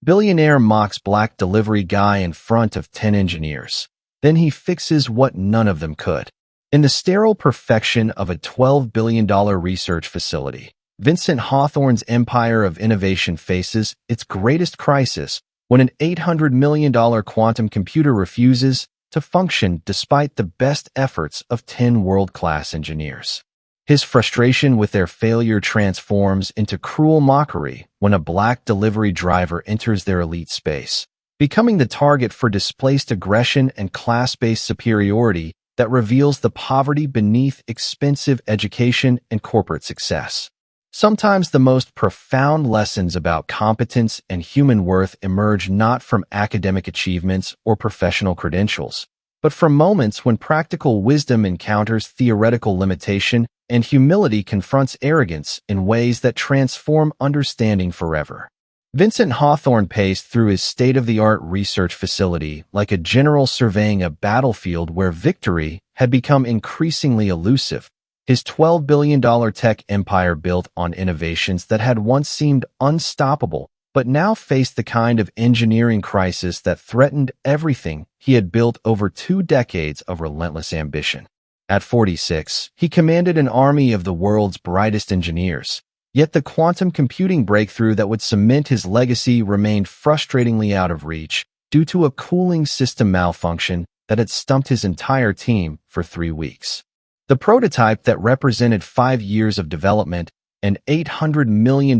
Billionaire mocks black delivery guy in front of 10 engineers. Then he fixes what none of them could. In the sterile perfection of a $12 billion research facility, Vincent Hawthorne's empire of innovation faces its greatest crisis when an $800 million quantum computer refuses to function despite the best efforts of 10 world-class engineers. His frustration with their failure transforms into cruel mockery when a black delivery driver enters their elite space, becoming the target for displaced aggression and class-based superiority that reveals the poverty beneath expensive education and corporate success. Sometimes the most profound lessons about competence and human worth emerge not from academic achievements or professional credentials, but from moments when practical wisdom encounters theoretical limitation and humility confronts arrogance in ways that transform understanding forever. Vincent Hawthorne paced through his state-of-the-art research facility like a general surveying a battlefield where victory had become increasingly elusive. His $12 billion tech empire built on innovations that had once seemed unstoppable, but now faced the kind of engineering crisis that threatened everything he had built over 2 decades of relentless ambition. At 46, he commanded an army of the world's brightest engineers. Yet the quantum computing breakthrough that would cement his legacy remained frustratingly out of reach due to a cooling system malfunction that had stumped his entire team for 3 weeks. The prototype that represented 5 years of development and $800 million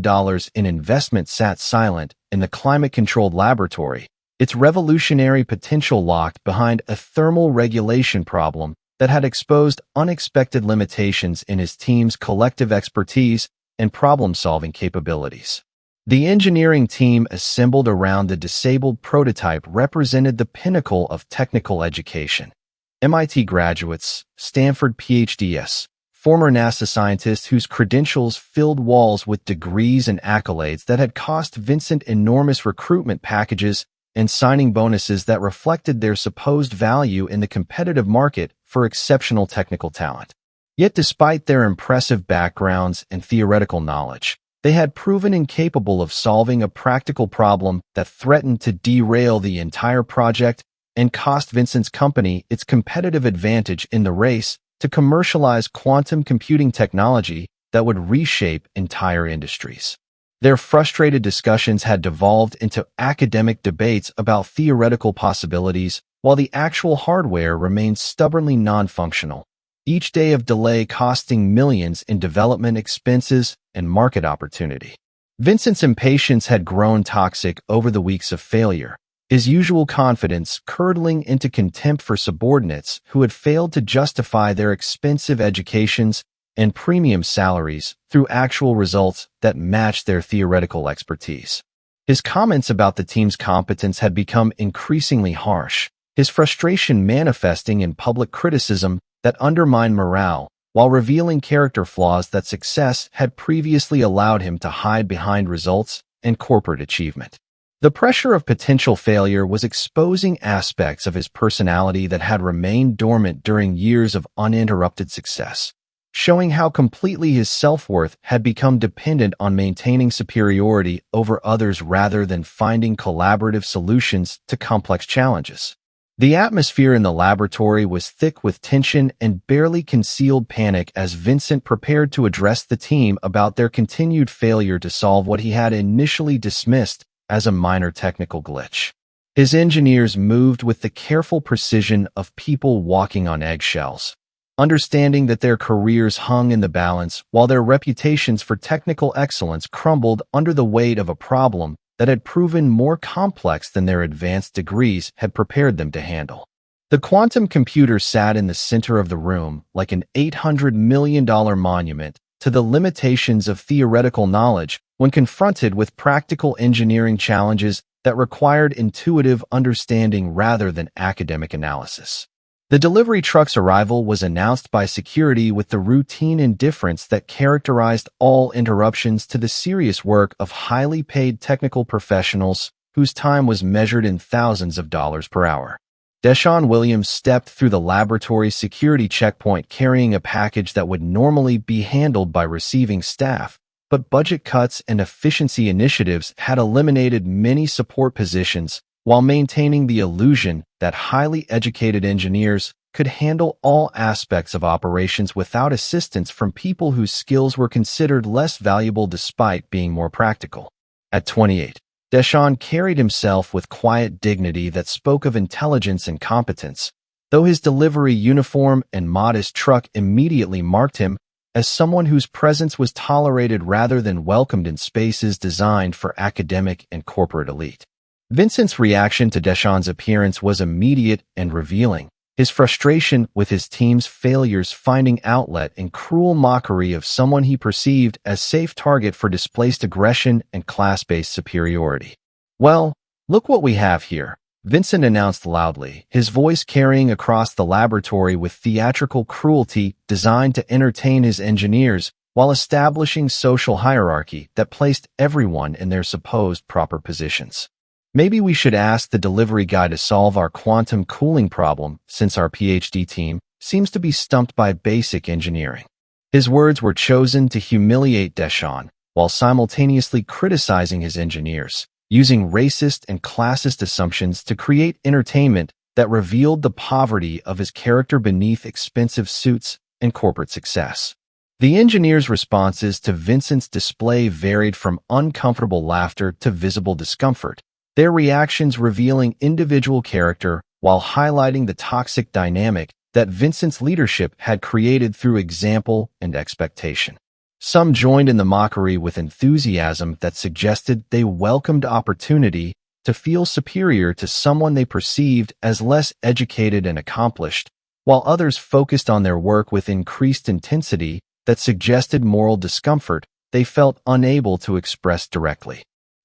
in investment sat silent in the climate-controlled laboratory, its revolutionary potential locked behind a thermal regulation problem that had exposed unexpected limitations in his team's collective expertise and problem-solving capabilities. The engineering team assembled around the disabled prototype represented the pinnacle of technical education. MIT graduates, Stanford PhDs, former NASA scientists whose credentials filled walls with degrees and accolades that had cost Vincent enormous recruitment packages and signing bonuses that reflected their supposed value in the competitive market for exceptional technical talent. Yet despite their impressive backgrounds and theoretical knowledge, they had proven incapable of solving a practical problem that threatened to derail the entire project and cost Vincent's company its competitive advantage in the race to commercialize quantum computing technology that would reshape entire industries. Their frustrated discussions had devolved into academic debates about theoretical possibilities, while the actual hardware remained stubbornly non-functional, each day of delay costing millions in development expenses and market opportunity. Vincent's impatience had grown toxic over the weeks of failure, his usual confidence curdling into contempt for subordinates who had failed to justify their expensive educations and premium salaries through actual results that matched their theoretical expertise. His comments about the team's competence had become increasingly harsh, his frustration manifesting in public criticism that undermined morale, while revealing character flaws that success had previously allowed him to hide behind results and corporate achievement. The pressure of potential failure was exposing aspects of his personality that had remained dormant during years of uninterrupted success, showing how completely his self-worth had become dependent on maintaining superiority over others rather than finding collaborative solutions to complex challenges. The atmosphere in the laboratory was thick with tension and barely concealed panic as Vincent prepared to address the team about their continued failure to solve what he had initially dismissed as a minor technical glitch. His engineers moved with the careful precision of people walking on eggshells, understanding that their careers hung in the balance while their reputations for technical excellence crumbled under the weight of a problem that had proven more complex than their advanced degrees had prepared them to handle. The quantum computer sat in the center of the room like an $800 million monument to the limitations of theoretical knowledge when confronted with practical engineering challenges that required intuitive understanding rather than academic analysis. The delivery truck's arrival was announced by security with the routine indifference that characterized all interruptions to the serious work of highly paid technical professionals whose time was measured in thousands of dollars per hour. Deshaun Williams stepped through the laboratory security checkpoint carrying a package that would normally be handled by receiving staff, but budget cuts and efficiency initiatives had eliminated many support positions while maintaining the illusion that highly educated engineers could handle all aspects of operations without assistance from people whose skills were considered less valuable despite being more practical. At 28, Deschamps carried himself with quiet dignity that spoke of intelligence and competence, though his delivery uniform and modest truck immediately marked him as someone whose presence was tolerated rather than welcomed in spaces designed for academic and corporate elite. Vincent's reaction to Deschamps' appearance was immediate and revealing, his frustration with his team's failures finding outlet in cruel mockery of someone he perceived as safe target for displaced aggression and class-based superiority. "Well, look what we have here," Vincent announced loudly, his voice carrying across the laboratory with theatrical cruelty designed to entertain his engineers while establishing social hierarchy that placed everyone in their supposed proper positions. "Maybe we should ask the delivery guy to solve our quantum cooling problem, since our PhD team seems to be stumped by basic engineering." His words were chosen to humiliate Deschamps while simultaneously criticizing his engineers, using racist and classist assumptions to create entertainment that revealed the poverty of his character beneath expensive suits and corporate success. The engineers' responses to Vincent's display varied from uncomfortable laughter to visible discomfort, their reactions revealing individual character while highlighting the toxic dynamic that Vincent's leadership had created through example and expectation. Some joined in the mockery with enthusiasm that suggested they welcomed opportunity to feel superior to someone they perceived as less educated and accomplished, while others focused on their work with increased intensity that suggested moral discomfort they felt unable to express directly.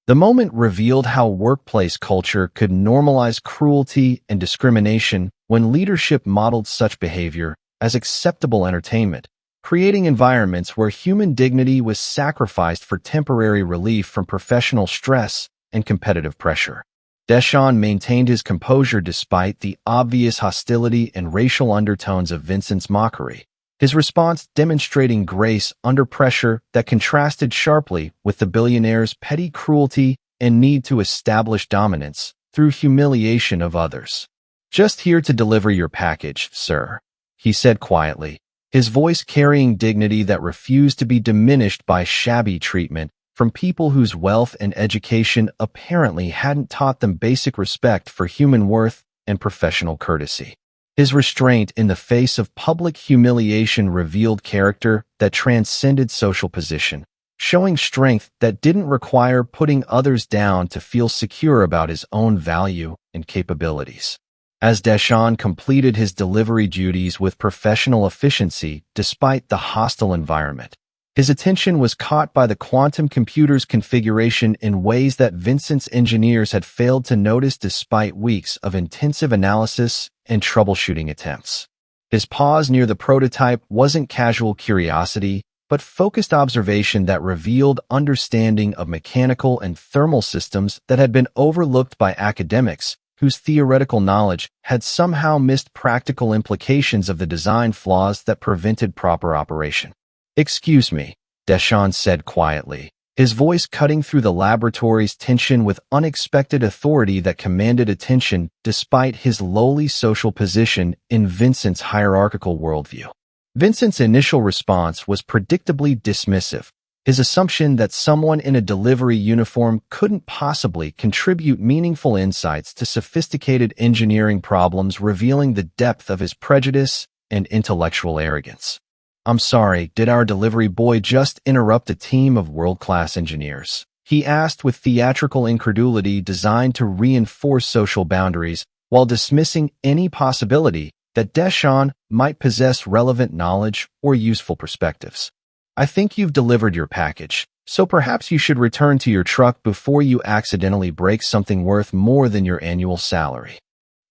The moment revealed how workplace culture could normalize cruelty and discrimination when leadership modeled such behavior as acceptable entertainment, creating environments where human dignity was sacrificed for temporary relief from professional stress and competitive pressure. Deschamps maintained his composure despite the obvious hostility and racial undertones of Vincent's mockery, his response demonstrating grace under pressure that contrasted sharply with the billionaire's petty cruelty and need to establish dominance through humiliation of others. "Just here to deliver your package, sir," he said quietly, his voice carrying dignity that refused to be diminished by shabby treatment from people whose wealth and education apparently hadn't taught them basic respect for human worth and professional courtesy. His restraint in the face of public humiliation revealed character that transcended social position, showing strength that didn't require putting others down to feel secure about his own value and capabilities. As Deschamps completed his delivery duties with professional efficiency despite the hostile environment, his attention was caught by the quantum computer's configuration in ways that Vincent's engineers had failed to notice despite weeks of intensive analysis and troubleshooting attempts. His pause near the prototype wasn't casual curiosity, but focused observation that revealed understanding of mechanical and thermal systems that had been overlooked by academics whose theoretical knowledge had somehow missed practical implications of the design flaws that prevented proper operation. "Excuse me," Deschamps said quietly, his voice cutting through the laboratory's tension with unexpected authority that commanded attention despite his lowly social position in Vincent's hierarchical worldview. Vincent's initial response was predictably dismissive, his assumption that someone in a delivery uniform couldn't possibly contribute meaningful insights to sophisticated engineering problems revealing the depth of his prejudice and intellectual arrogance. "I'm sorry, did our delivery boy just interrupt a team of world-class engineers?" he asked with theatrical incredulity designed to reinforce social boundaries while dismissing any possibility that Deschamps might possess relevant knowledge or useful perspectives. "I think you've delivered your package, so perhaps you should return to your truck before you accidentally break something worth more than your annual salary."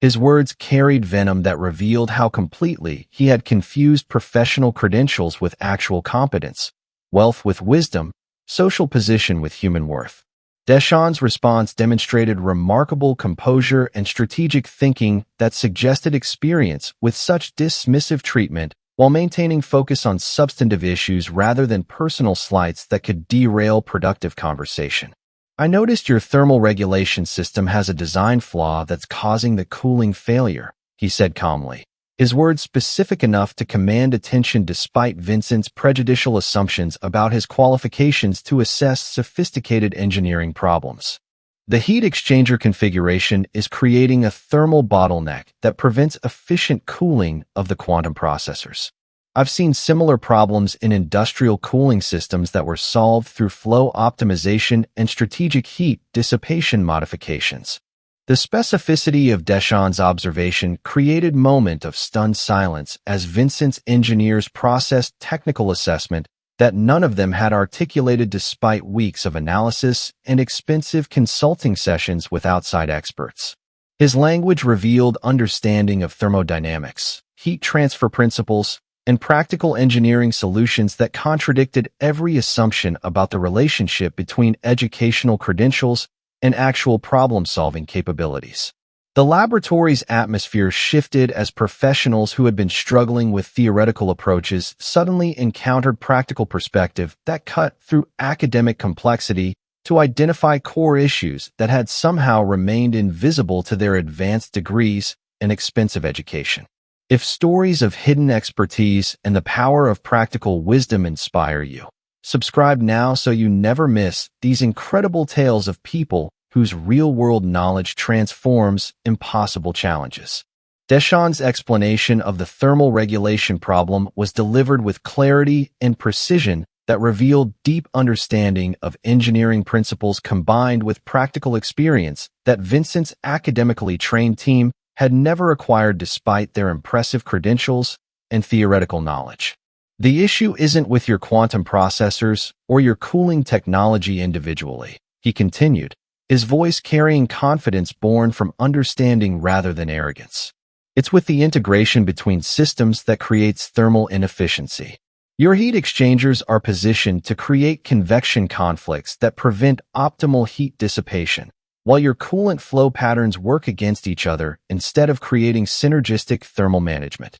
His words carried venom that revealed how completely he had confused professional credentials with actual competence, wealth with wisdom, social position with human worth. Deschamps' response demonstrated remarkable composure and strategic thinking that suggested experience with such dismissive treatment while maintaining focus on substantive issues rather than personal slights that could derail productive conversation. I noticed your thermal regulation system has a design flaw that's causing the cooling failure, he said calmly, his words specific enough to command attention despite Vincent's prejudicial assumptions about his qualifications to assess sophisticated engineering problems. The heat exchanger configuration is creating a thermal bottleneck that prevents efficient cooling of the quantum processors. I've seen similar problems in industrial cooling systems that were solved through flow optimization and strategic heat dissipation modifications. The specificity of Deschamps' observation created a moment of stunned silence as Vincent's engineers processed technical assessment that none of them had articulated despite weeks of analysis and expensive consulting sessions with outside experts. His language revealed understanding of thermodynamics, heat transfer principles, and practical engineering solutions that contradicted every assumption about the relationship between educational credentials and actual problem-solving capabilities. The laboratory's atmosphere shifted as professionals who had been struggling with theoretical approaches suddenly encountered practical perspective that cut through academic complexity to identify core issues that had somehow remained invisible to their advanced degrees and expensive education. If stories of hidden expertise and the power of practical wisdom inspire you, subscribe now so you never miss these incredible tales of people whose real-world knowledge transforms impossible challenges. Deschamps' explanation of the thermal regulation problem was delivered with clarity and precision that revealed deep understanding of engineering principles combined with practical experience that Vincent's academically trained team had never acquired despite their impressive credentials and theoretical knowledge. The issue isn't with your quantum processors or your cooling technology individually, he continued, his voice carrying confidence born from understanding rather than arrogance. It's with the integration between systems that creates thermal inefficiency. Your heat exchangers are positioned to create convection conflicts that prevent optimal heat dissipation, while your coolant flow patterns work against each other instead of creating synergistic thermal management.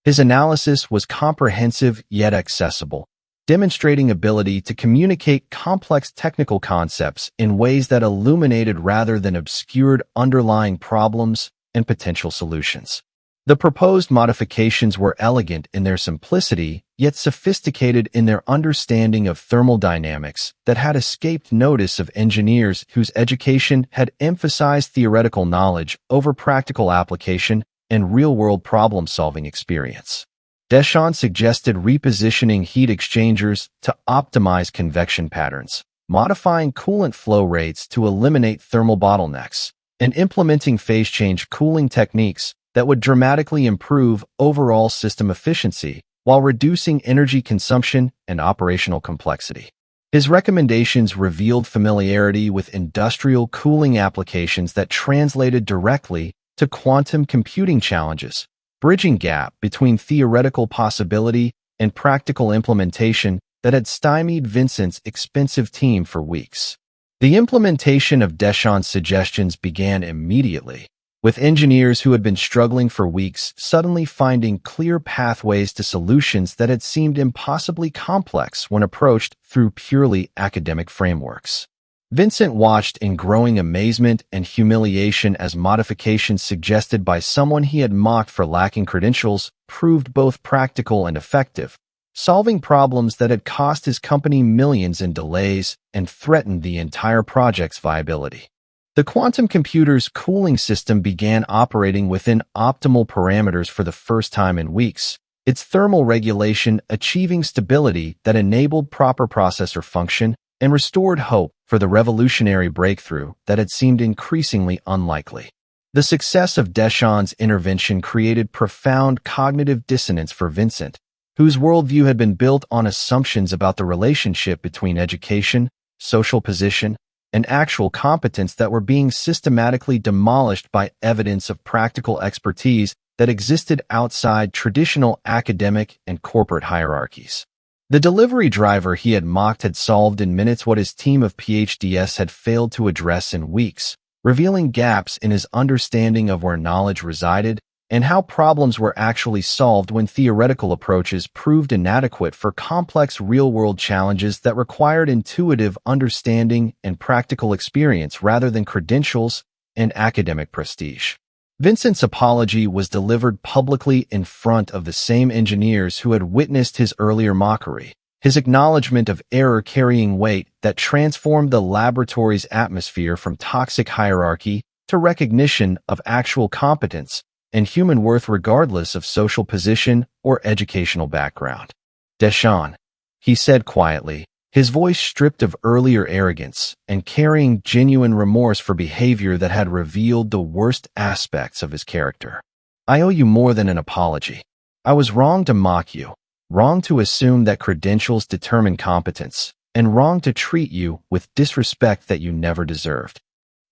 His analysis was comprehensive yet accessible, demonstrating ability to communicate complex technical concepts in ways that illuminated rather than obscured underlying problems and potential solutions. The proposed modifications were elegant in their simplicity, yet sophisticated in their understanding of thermal dynamics that had escaped notice of engineers whose education had emphasized theoretical knowledge over practical application and real-world problem-solving experience. Deschamps suggested repositioning heat exchangers to optimize convection patterns, modifying coolant flow rates to eliminate thermal bottlenecks, and implementing phase-change cooling techniques that would dramatically improve overall system efficiency while reducing energy consumption and operational complexity. His recommendations revealed familiarity with industrial cooling applications that translated directly to quantum computing challenges, bridging gap between theoretical possibility and practical implementation that had stymied Vincent's expensive team for weeks. The implementation of Deschamps' suggestions began immediately, with engineers who had been struggling for weeks suddenly finding clear pathways to solutions that had seemed impossibly complex when approached through purely academic frameworks. Vincent watched in growing amazement and humiliation as modifications suggested by someone he had mocked for lacking credentials proved both practical and effective, solving problems that had cost his company millions in delays and threatened the entire project's viability. The quantum computer's cooling system began operating within optimal parameters for the first time in weeks, its thermal regulation achieving stability that enabled proper processor function and restored hope for the revolutionary breakthrough that had seemed increasingly unlikely. The success of Deschamps' intervention created profound cognitive dissonance for Vincent, whose worldview had been built on assumptions about the relationship between education, social position, and actual competence that were being systematically demolished by evidence of practical expertise that existed outside traditional academic and corporate hierarchies. The delivery driver he had mocked had solved in minutes what his team of PhDs had failed to address in weeks, revealing gaps in his understanding of where knowledge resided and how problems were actually solved when theoretical approaches proved inadequate for complex real-world challenges that required intuitive understanding and practical experience rather than credentials and academic prestige. Vincent's apology was delivered publicly in front of the same engineers who had witnessed his earlier mockery, his acknowledgement of error carrying weight that transformed the laboratory's atmosphere from toxic hierarchy to recognition of actual competence and human worth regardless of social position or educational background. "Deschamps," he said quietly, his voice stripped of earlier arrogance and carrying genuine remorse for behavior that had revealed the worst aspects of his character. "I owe you more than an apology. I was wrong to mock you, wrong to assume that credentials determine competence, and wrong to treat you with disrespect that you never deserved."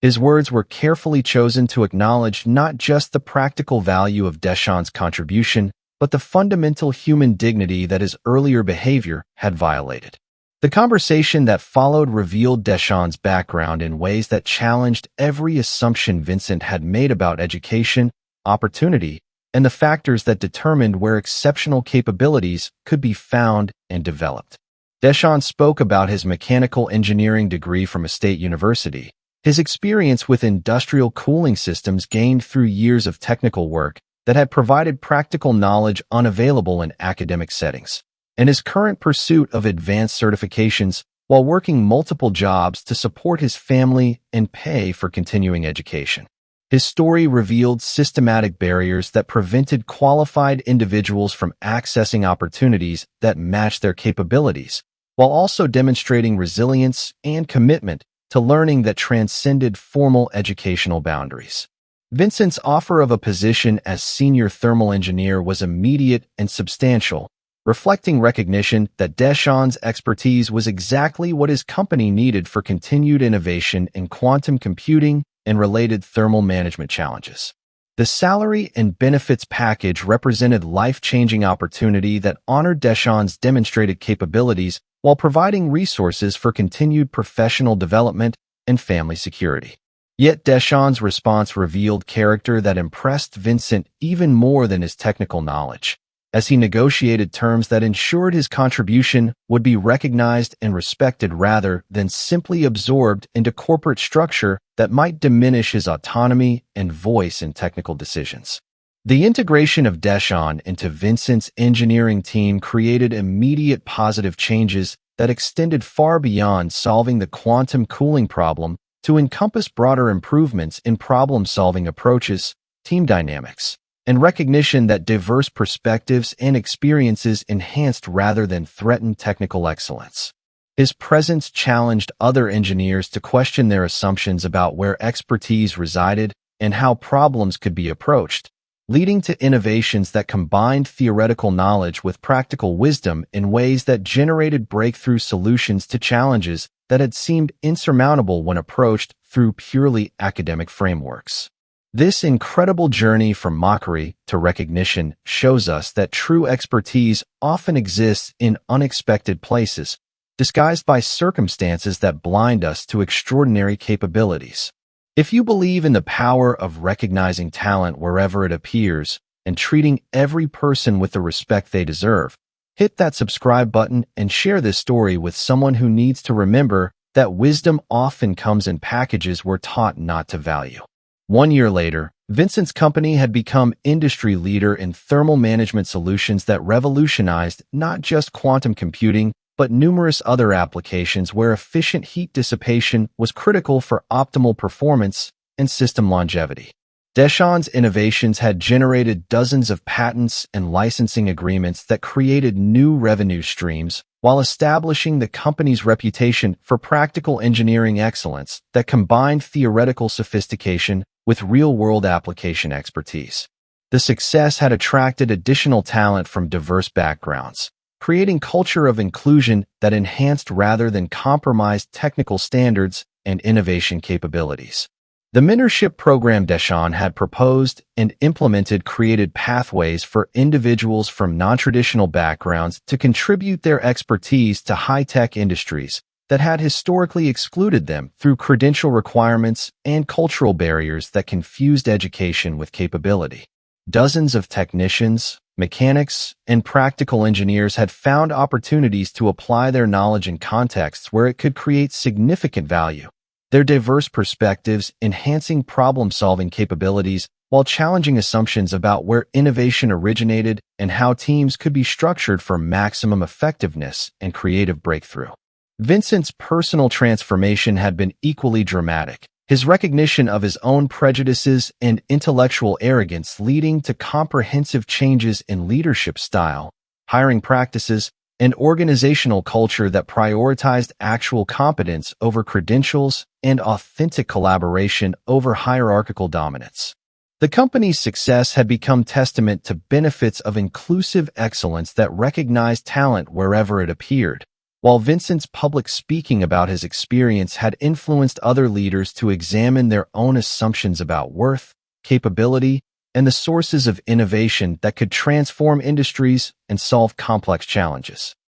His words were carefully chosen to acknowledge not just the practical value of Deschamps' contribution, but the fundamental human dignity that his earlier behavior had violated. The conversation that followed revealed Deschamps' background in ways that challenged every assumption Vincent had made about education, opportunity, and the factors that determined where exceptional capabilities could be found and developed. Deschamps spoke about his mechanical engineering degree from a state university, his experience with industrial cooling systems gained through years of technical work that had provided practical knowledge unavailable in academic settings, and his current pursuit of advanced certifications while working multiple jobs to support his family and pay for continuing education. His story revealed systematic barriers that prevented qualified individuals from accessing opportunities that matched their capabilities, while also demonstrating resilience and commitment to learning that transcended formal educational boundaries. Vincent's offer of a position as senior thermal engineer was immediate and substantial, reflecting recognition that Deschamps' expertise was exactly what his company needed for continued innovation in quantum computing and related thermal management challenges. The salary and benefits package represented life-changing opportunity that honored Deschamps' demonstrated capabilities while providing resources for continued professional development and family security. Yet Deschamps' response revealed character that impressed Vincent even more than his technical knowledge, as he negotiated terms that ensured his contribution would be recognized and respected rather than simply absorbed into corporate structure that might diminish his autonomy and voice in technical decisions. The integration of Deschamps into Vincent's engineering team created immediate positive changes that extended far beyond solving the quantum cooling problem to encompass broader improvements in problem-solving approaches, team dynamics, and recognition that diverse perspectives and experiences enhanced rather than threatened technical excellence. His presence challenged other engineers to question their assumptions about where expertise resided and how problems could be approached, leading to innovations that combined theoretical knowledge with practical wisdom in ways that generated breakthrough solutions to challenges that had seemed insurmountable when approached through purely academic frameworks. This incredible journey from mockery to recognition shows us that true expertise often exists in unexpected places, disguised by circumstances that blind us to extraordinary capabilities. If you believe in the power of recognizing talent wherever it appears and treating every person with the respect they deserve, hit that subscribe button and share this story with someone who needs to remember that wisdom often comes in packages we're taught not to value. 1 year later, Vincent's company had become industry leader in thermal management solutions that revolutionized not just quantum computing, but numerous other applications where efficient heat dissipation was critical for optimal performance and system longevity. Deschamps' innovations had generated dozens of patents and licensing agreements that created new revenue streams while establishing the company's reputation for practical engineering excellence that combined theoretical sophistication with real-world application expertise. The success had attracted additional talent from diverse backgrounds, creating culture of inclusion that enhanced rather than compromised technical standards and innovation capabilities. The mentorship program Deschamps had proposed and implemented created pathways for individuals from non-traditional backgrounds to contribute their expertise to high-tech industries that had historically excluded them through credential requirements and cultural barriers that confused education with capability. Dozens of technicians, mechanics, and practical engineers had found opportunities to apply their knowledge in contexts where it could create significant value. Their diverse perspectives enhancing problem-solving capabilities while challenging assumptions about where innovation originated and how teams could be structured for maximum effectiveness and creative breakthrough. Vincent's personal transformation had been equally dramatic, his recognition of his own prejudices and intellectual arrogance leading to comprehensive changes in leadership style, hiring practices, and organizational culture that prioritized actual competence over credentials and authentic collaboration over hierarchical dominance. The company's success had become testament to benefits of inclusive excellence that recognized talent wherever it appeared, while Vincent's public speaking about his experience had influenced other leaders to examine their own assumptions about worth, capability, and the sources of innovation that could transform industries and solve complex challenges.